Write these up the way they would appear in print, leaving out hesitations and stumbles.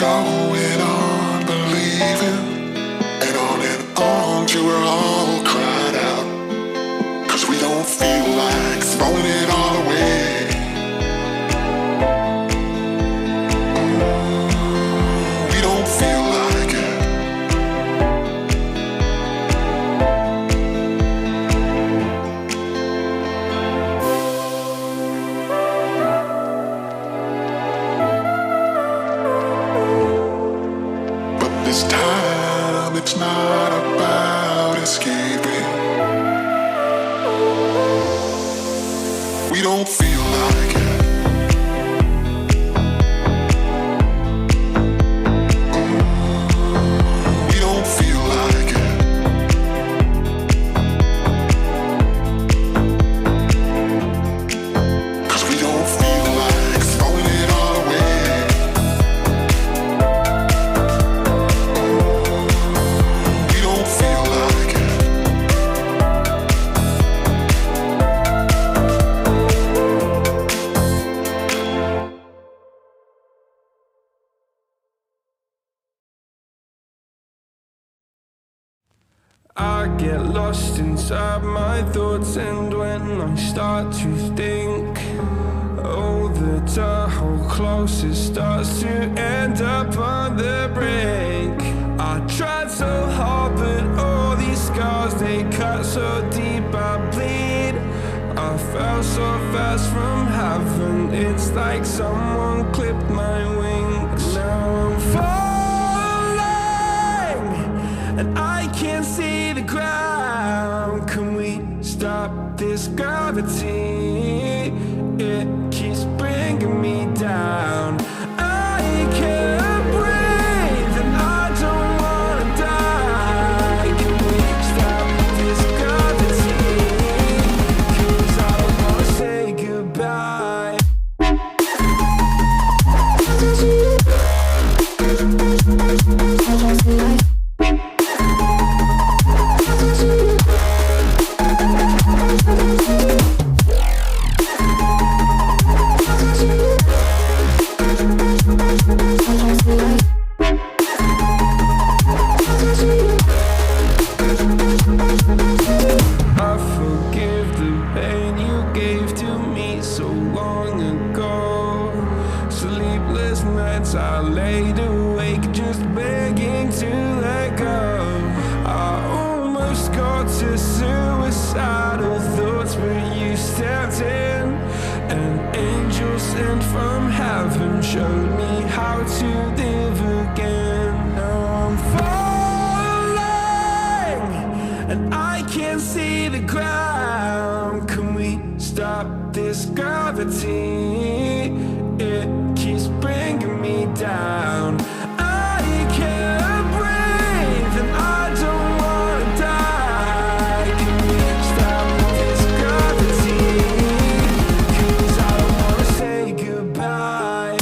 going on believing, and on till we're all cried out. 'Cause we don't feel like throwing it all away. We don't feel like it. But this time it's not about escaping. We don't feel like it. We don't feel like it. 'Cause we don't feel like throwing it all away. We don't feel like it. I get lost inside my thoughts, and when I start to think, oh, the Tahoe close, it starts to end up on the brink. I tried so hard, but all these scars, they cut so deep, I bleed. I fell so fast from heaven, it's like someone clipped my wings. Now I'm falling, and I can't see the ground. Can we stop this gravity? It keeps bringing me down. I can't breathe and I don't wanna die. Can we stop this gravity? 'Cause I don't wanna say goodbye. I forgive the pain you gave to me so long ago. Sleepless nights I laid awake just begging to let go. I almost got to suicidal thoughts, but you stepped in. An angel sent from heaven showed me how to live again. Now I'm falling, and I can't see the ground. Can we stop this gravity? It keeps bringing me down. I can't breathe and I don't wanna die. Can we stop this gravity? 'Cause I don't wanna say goodbye.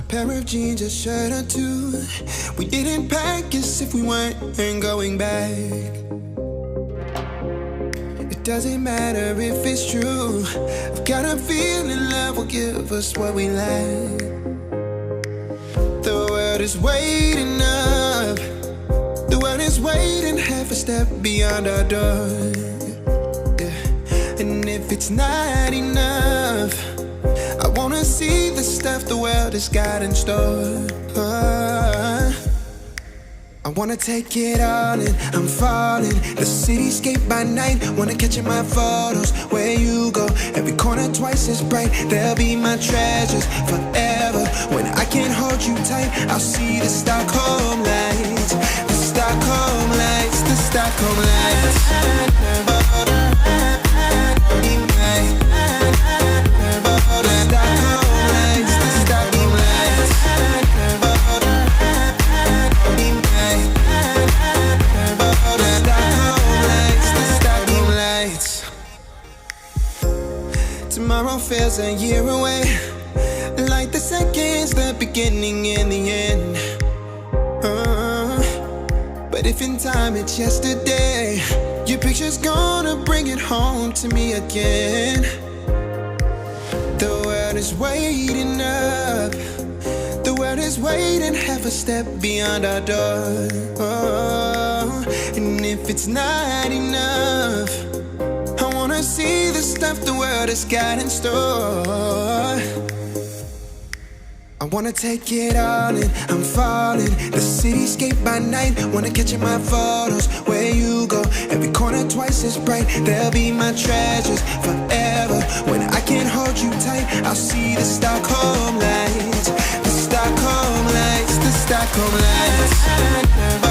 A pair of jeans, a shirt or two. We didn't pack as if we weren't going back. It doesn't matter if it's true. I've got a feeling love will give us what we lack. The world is waiting up. The world is waiting half a step beyond our door. Yeah. And if it's not enough, I wanna see the stuff the world has got in store. I wanna take it all in, I'm falling. The cityscape by night, wanna catch in my photos. Where you go, every corner twice as bright. They'll be my treasures forever. When I can't hold you tight, I'll see the Stockholm lights. The Stockholm lights, the Stockholm lights. Tomorrow feels a year away, like the seconds, the beginning and the end. But if in time it's yesterday, your picture's gonna bring it home to me again. The world is waiting up. The world is waiting half a step beyond our door. And if it's not enough, I wanna see the stuff the world has got in store. I wanna take it all in, I'm falling. The cityscape by night, wanna catch in my photos. Where you go, every corner twice as bright. They'll be my treasures forever. When I can't hold you tight, I'll see the Stockholm lights. The Stockholm lights, the Stockholm lights.